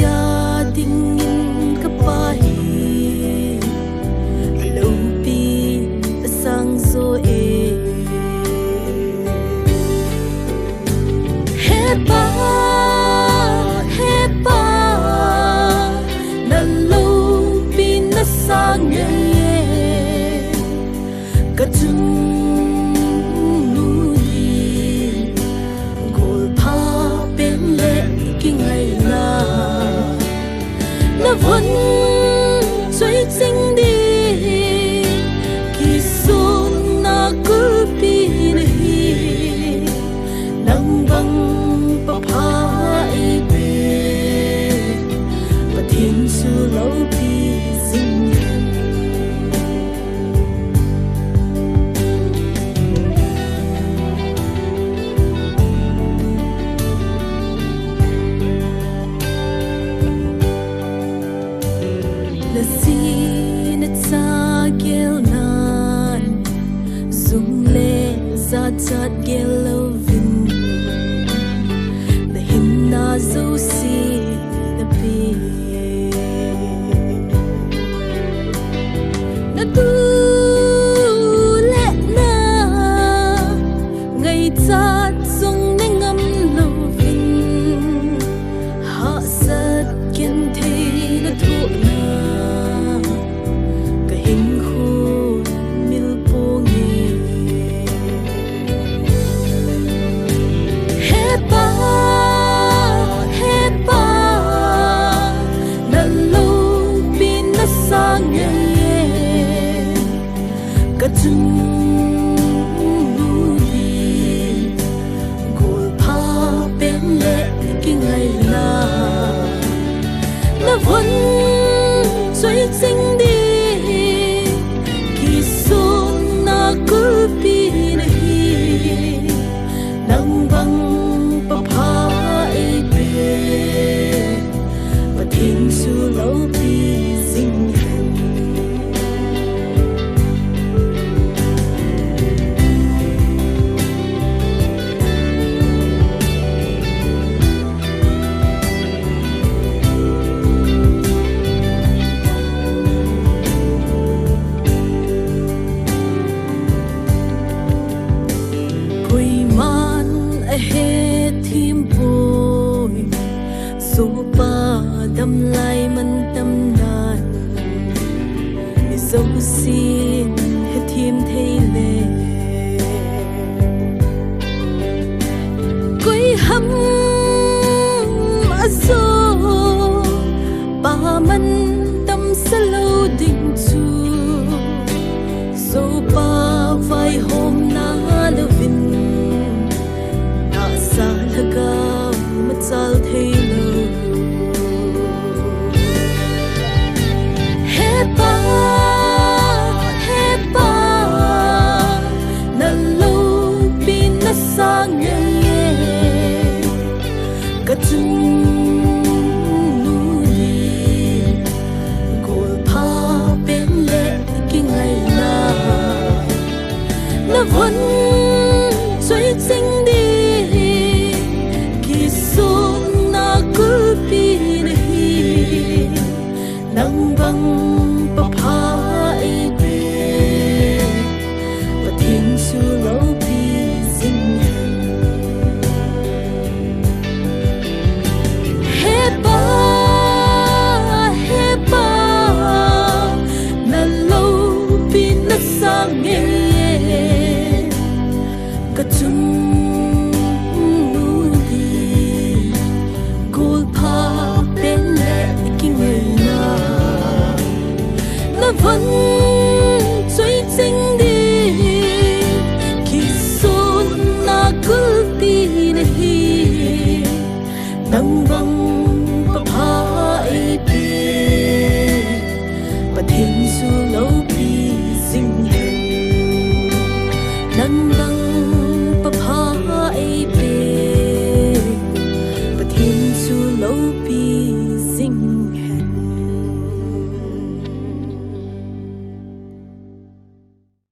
ya dingin kapahi lupi sang zo hepa hepa na lupi na sang katung vẫn chơi chính đi khi xuân na cứ pi đi nắng băng bập hai về và thiên su lâu pi sinh la xin sa gel nan zum le za chat gel lovin the hinna zo si the pe na tu le na ngai chat sung ne ngam lovin ha sat ken thei na thu na vẫn chơi chính đi khi xuân na cứ pi đi nắng băng bập hai về và thiên su lâu pi sinh hành he thim bôi số ba đâm lại mình tâm nan để dấu xin he thim thấy lệ quay hâm ở số ba mình tâm sẽ lâu định chu số ba vài hôm na lovin sa lagaw matsal thaylo hepa hepa na lupi na sang katung nuli gol pa bên lệ kinh ngày na vẫn chơi chính đi nắng băng bập hai về và thiên su lâu pi sinh hành hepa hepa na lâu pi na sang katung vẫn chơi chính đi khi xuân na cứ pi đi nắng băng